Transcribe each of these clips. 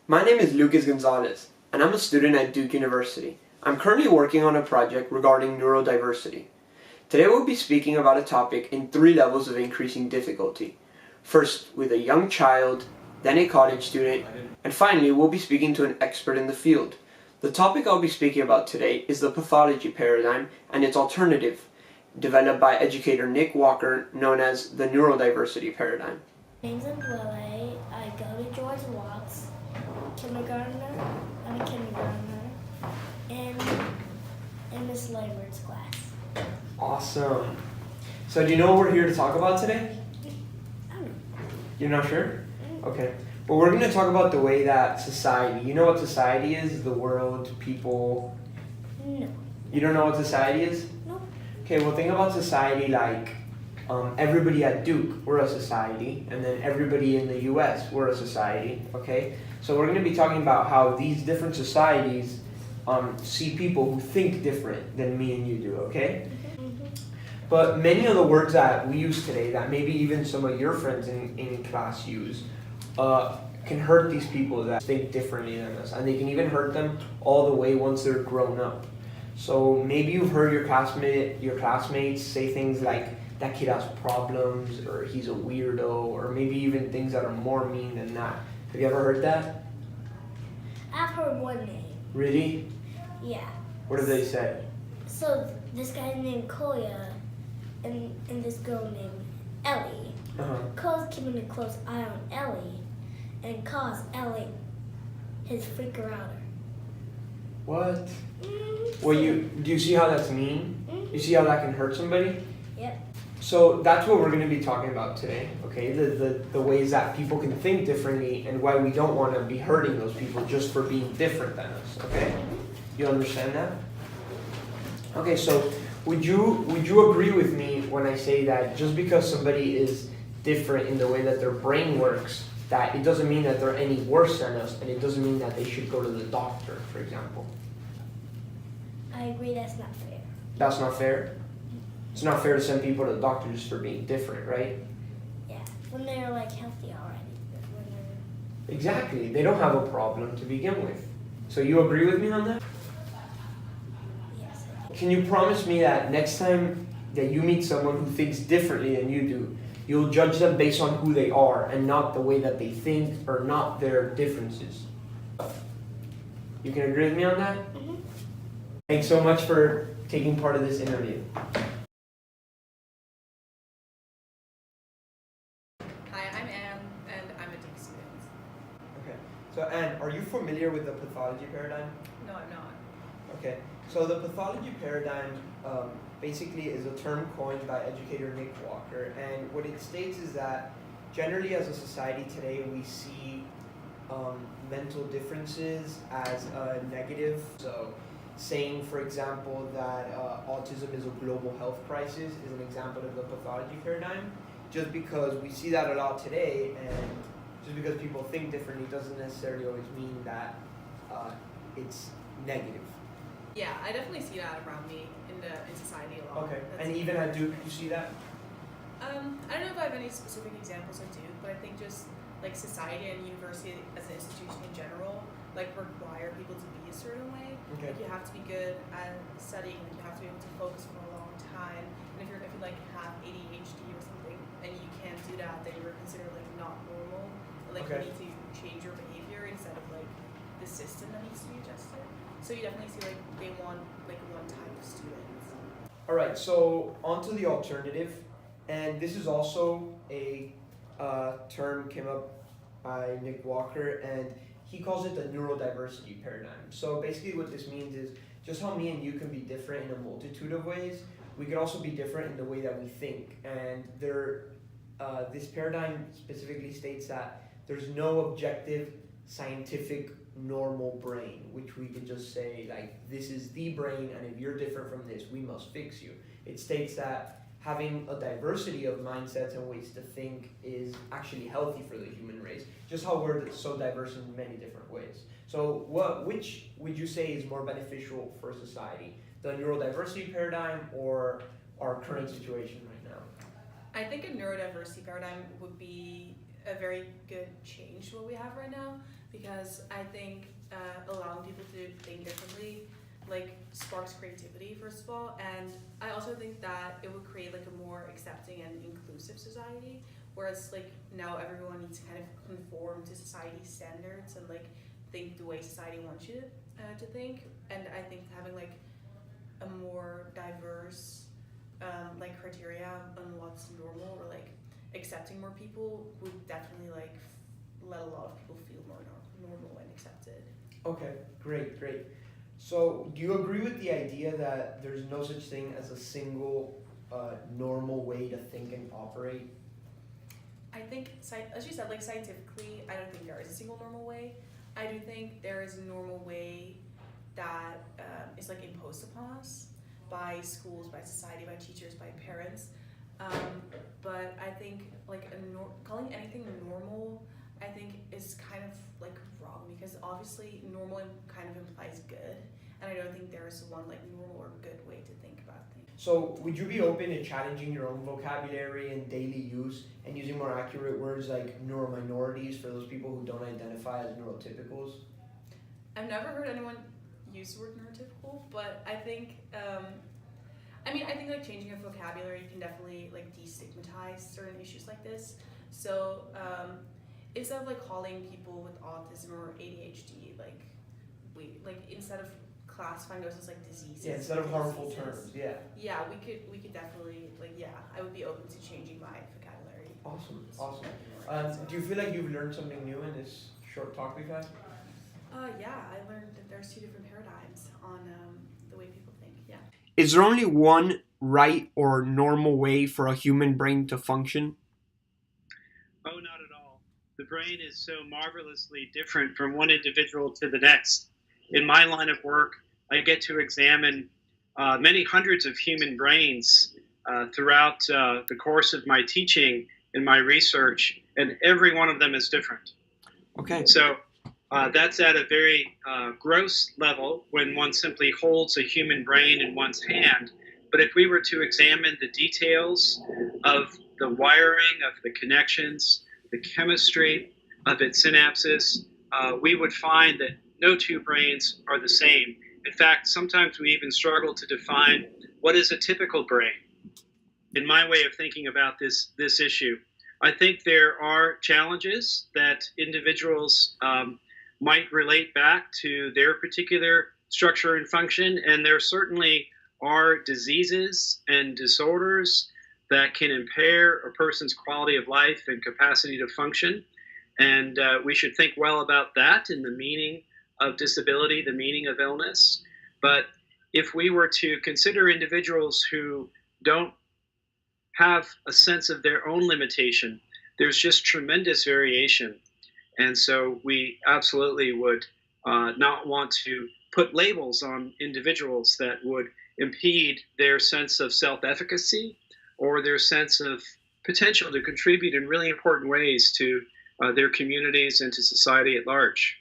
My name is Lucas Gonzalez, and I'm a student at Duke University. I'm currently working on a project regarding neurodiversity. Today we'll be speaking about a topic in 3 levels of increasing difficulty. First, with a young child, then a college student, and finally we'll be speaking to an expert in the field. The topic I'll be speaking about today is the pathology paradigm and its alternative, developed by educator Nick Walker, known as the neurodiversity paradigm. My name's Lily. I go to George Watts, kindergartner. I'm a kindergartner in Miss Lambert's class. Awesome. So do you know what we're here to talk about today? I don't know. You're not sure? Okay. Well, we're going to talk about the way that society, you know what society is? The world, people. No. You don't know what society is? Nope. Okay, well think about society like everybody at Duke, we're a society, and then everybody in the US, we're a society, okay? So we're going to be talking about how these different societies see people who think different than me and you do, okay? But many of the words that we use today, that maybe even some of your friends in class use, can hurt these people that think differently than us, and they can even hurt them all the way once they're grown up. So maybe you've heard your classmates say things like, that kid has problems, or he's a weirdo, or maybe even things that are more mean than that. Have you ever heard that? I've heard one name. Really? Yeah. What have they said? So this guy named Koya and this girl named Ellie. Koya's keeping a close eye on Ellie and calls Ellie his freaker outer. What? Well, do you see how that's mean? You see how that can hurt somebody? Yep. So that's what we're going to be talking about today, okay? The ways that people can think differently and why we don't want to be hurting those people just for being different than us, okay? You understand that? Okay, so would you agree with me when I say that just because somebody is different in the way that their brain works, that it doesn't mean that they're any worse than us, and it doesn't mean that they should go to the doctor, for example? I agree that's not fair. That's not fair? It's not fair to send people to the doctor just for being different, right? Yeah. When they're like healthy already. Exactly. They don't have a problem to begin with. So you agree with me on that? Yes. Can you promise me that next time that you meet someone who thinks differently than you do, you'll judge them based on who they are and not the way that they think or not their differences? You can agree with me on that? Mm-hmm. Thanks so much for taking part of this interview. Hi, I'm Anne, and I'm a Duke student. Okay. So Anne, are you familiar with the pathology paradigm? No, I'm not. Okay. So the pathology paradigm basically is a term coined by educator Nick Walker, and what it states is that generally as a society today we see mental differences as a negative. So saying, for example, that autism is a global health crisis is an example of the pathology paradigm, just because we see that a lot today, and just because people think differently doesn't necessarily always mean that it's negative. Yeah, I definitely see that around me in society a lot. Okay, That's and even at Duke, you see that? I don't know if I have any specific examples at Duke, but I think just like society and university as an institution in general, like require people to be a certain way. Okay. Like you have to be good at studying, like you have to be able to focus for a long time. And if you like have ADHD or something and you can't do that, then you're considered like not normal. Like Okay. you need to change your behavior instead of like the system that needs to be adjusted. So you definitely see like they want like one type of students. All right, so on to the alternative, and this is also a term came up by Nick Walker, and he calls it the neurodiversity paradigm. So basically what this means is just how me and you can be different in a multitude of ways, we can also be different in the way that we think. And this paradigm specifically states that there's no objective, scientific, normal brain, which we can just say, like, this is the brain, and if you're different from this, we must fix you. It states that having a diversity of mindsets and ways to think is actually healthy for the human race, just how we're so diverse in many different ways. So which would you say is more beneficial for society? The neurodiversity paradigm or our current situation right now? I think a neurodiversity paradigm would be a very good change to what we have right now, because because I think allowing people to think differently like sparks creativity first of all, and I also think that it would create like a more accepting and inclusive society. Whereas like now everyone needs to kind of conform to society's standards and like think the way society wants you to think. And I think having like a more diverse like criteria on what's normal or like accepting more people would definitely like let a lot of people feel more normal and accepted. Okay, great. So, do you agree with the idea that there's no such thing as a single normal way to think and operate? I think, as you said, like scientifically, I don't think there is a single normal way. I do think there is a normal way that is like imposed upon us by schools, by society, by teachers, by parents. But I think like calling anything normal, I think is kind of like wrong, because obviously normal kind of implies good, and I don't think there is one like normal or good way to think about things. So, would you be open to challenging your own vocabulary and daily use and using more accurate words like neurominorities for those people who don't identify as neurotypicals? I've never heard anyone use the word neurotypical, but I think I think like changing your vocabulary can definitely like destigmatize certain issues like this. So instead of like calling people with autism or ADHD instead of classifying those as like diseases. Yeah, instead of harmful terms. Yeah. Yeah, we could definitely I would be open to changing my vocabulary. Awesome. Do you feel like you've learned something new in this short talk we've had? Yeah, I learned that there's two different paradigms on the way people think. Yeah. Is there only one right or normal way for a human brain to function? Oh, not at all. The brain is so marvelously different from one individual to the next. In my line of work, I get to examine many hundreds of human brains throughout the course of my teaching and my research, and every one of them is different. Okay. So that's at a very gross level when one simply holds a human brain in one's hand. But if we were to examine the details of the wiring, of the connections, the chemistry of its synapses, we would find that no two brains are the same. In fact, sometimes we even struggle to define what is a typical brain. In my way of thinking about this issue, I think there are challenges that individuals might relate back to their particular structure and function, and there certainly are diseases and disorders that can impair a person's quality of life and capacity to function. And we should think well about that and the meaning of disability, the meaning of illness. But if we were to consider individuals who don't have a sense of their own limitation, there's just tremendous variation. And so we absolutely would not want to put labels on individuals that would impede their sense of self-efficacy or their sense of potential to contribute in really important ways to their communities and to society at large.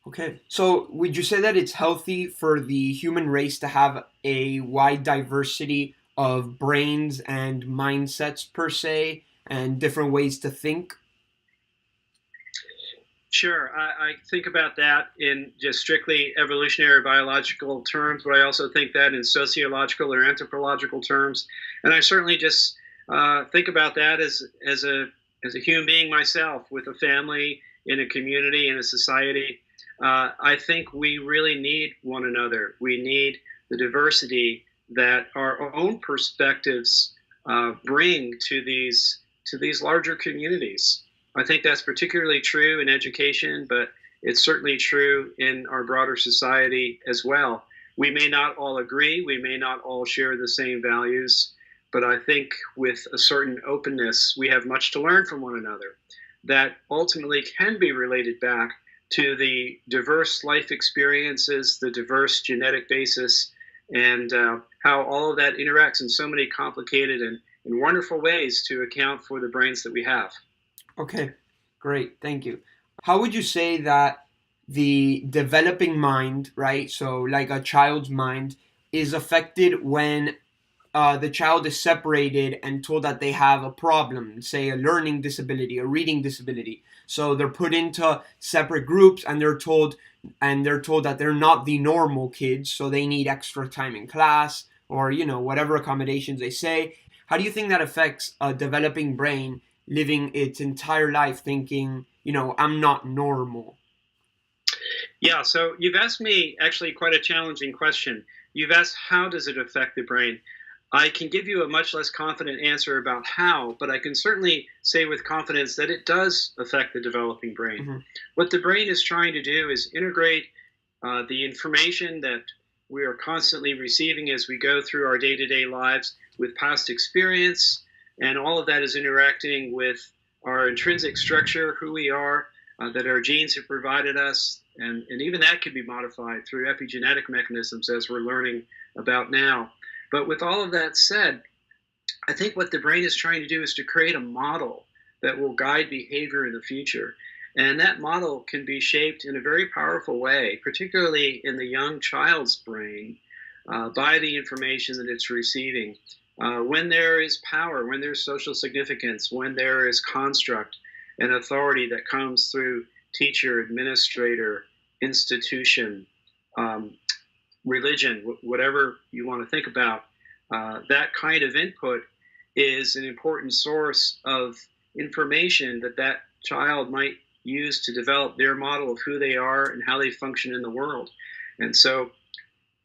Okay, so would you say that it's healthy for the human race to have a wide diversity of brains and mindsets per se, and different ways to think? Sure, I think about that in just strictly evolutionary biological terms, but I also think that in sociological or anthropological terms, and I certainly just think about that as a human being myself, with a family, in a community, in a society. I think we really need one another. We need the diversity that our own perspectives bring to these larger communities. I think that's particularly true in education, but it's certainly true in our broader society as well. We may not all agree, we may not all share the same values, but I think with a certain openness, we have much to learn from one another that ultimately can be related back to the diverse life experiences, the diverse genetic basis, and how all of that interacts in so many complicated and wonderful ways to account for the brains that we have. Okay, great, thank you. How would you say that the developing mind, right, so like a child's mind, is affected when the child is separated and told that they have a problem, say a learning disability, a reading disability? So they're put into separate groups, and they're told that they're not the normal kids, so they need extra time in class, or whatever accommodations they say. How do you think that affects a developing brain living its entire life thinking, I'm not normal? Yeah, so you've asked me actually quite a challenging question. You've asked, how does it affect the brain? I can give you a much less confident answer about how, but I can certainly say with confidence that it does affect the developing brain. Mm-hmm. What the brain is trying to do is integrate the information that we are constantly receiving as we go through our day-to-day lives with past experience, and all of that is interacting with our intrinsic structure, who we are, that our genes have provided us, and even that can be modified through epigenetic mechanisms as we're learning about now. But with all of that said, I think what the brain is trying to do is to create a model that will guide behavior in the future. And that model can be shaped in a very powerful way, particularly in the young child's brain, by the information that it's receiving. When there is power, when there's social significance, when there is construct and authority that comes through teacher, administrator, institution, religion, whatever you want to think about, that kind of input is an important source of information that child might use to develop their model of who they are and how they function in the world. And so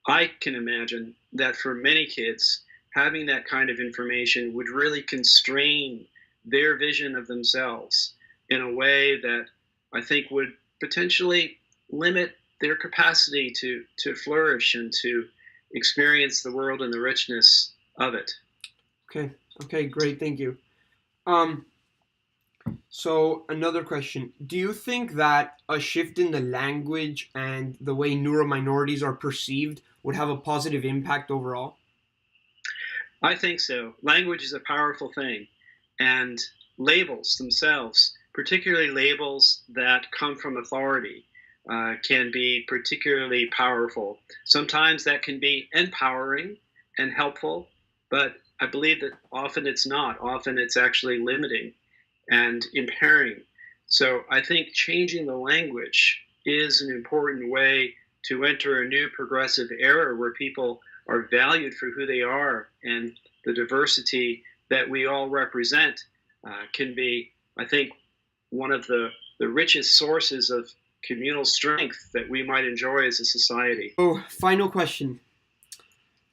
I can imagine that for many kids, having that kind of information would really constrain their vision of themselves in a way that I think would potentially limit their capacity to flourish and to experience the world and the richness of it. Okay, great, thank you. So another question: do you think that a shift in the language and the way neurominorities are perceived would have a positive impact overall? I think so. Language is a powerful thing, and labels themselves, particularly labels that come from authority, can be particularly powerful. Sometimes that can be empowering and helpful, but I believe that often it's not. Often it's actually limiting and impairing. So I think changing the language is an important way to enter a new progressive era where people are valued for who they are, and the diversity that we all represent can be, I think, one of the richest sources of communal strength that we might enjoy as a society. Oh, final question.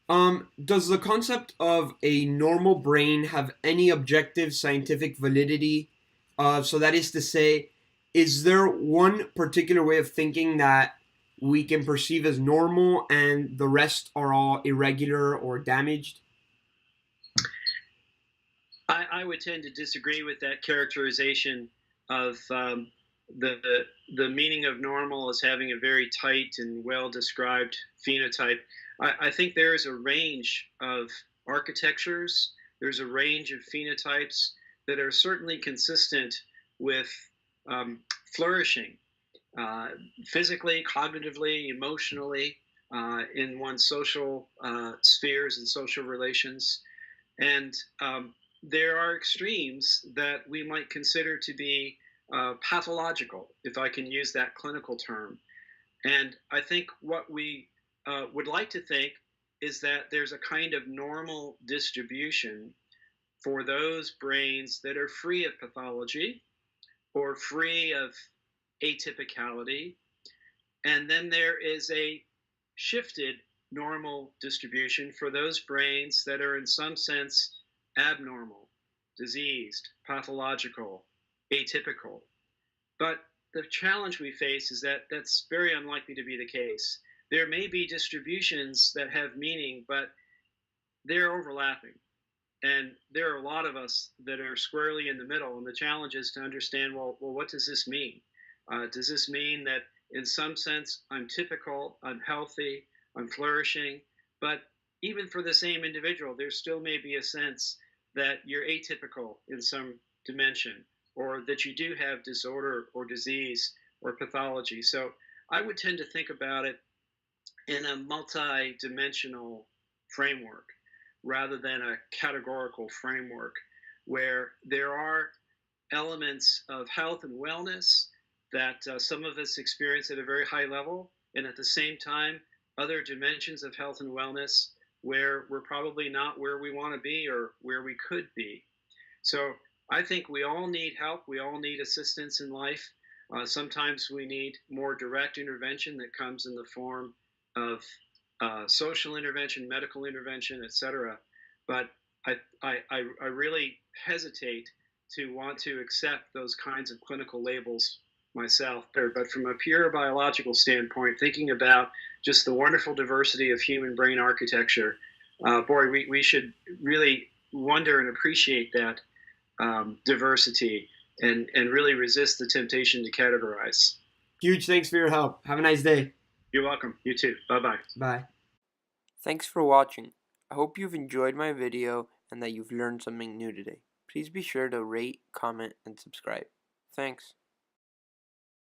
Does the concept of a normal brain have any objective scientific validity? So that is to say, is there one particular way of thinking that we can perceive as normal and the rest are all irregular or damaged? I would tend to disagree with that characterization of the meaning of normal as having a very tight and well-described phenotype. I think there is a range of architectures, there's a range of phenotypes that are certainly consistent with flourishing physically, cognitively, emotionally, in one's social spheres and social relations. And there are extremes that we might consider to be pathological, if I can use that clinical term. And I think what we would like to think is that there's a kind of normal distribution for those brains that are free of pathology or free of atypicality. And then there is a shifted normal distribution for those brains that are in some sense abnormal, diseased, pathological, atypical. But the challenge we face is that that's very unlikely to be the case. There may be distributions that have meaning, but they're overlapping. And there are a lot of us that are squarely in the middle. And the challenge is to understand, well, what does this mean? Does this mean that in some sense I'm typical, I'm healthy, I'm flourishing? But even for the same individual, there still may be a sense that you're atypical in some dimension, or that you do have disorder or disease or pathology. So I would tend to think about it in a multi-dimensional framework rather than a categorical framework where there are elements of health and wellness that some of us experience at a very high level, and at the same time, other dimensions of health and wellness where we're probably not where we want to be or where we could be. So I think we all need help. We all need assistance in life. Sometimes we need more direct intervention that comes in the form of social intervention, medical intervention, etc. But I really hesitate to want to accept those kinds of clinical labels myself. But from a pure biological standpoint, thinking about just the wonderful diversity of human brain architecture, we should really wonder and appreciate that diversity and really resist the temptation to categorize. Huge thanks for your help. Have a nice day. You're welcome. You too. Bye-bye. Bye. Thanks for watching. I hope you've enjoyed my video and that you've learned something new today. Please be sure to rate, comment, and subscribe. Thanks.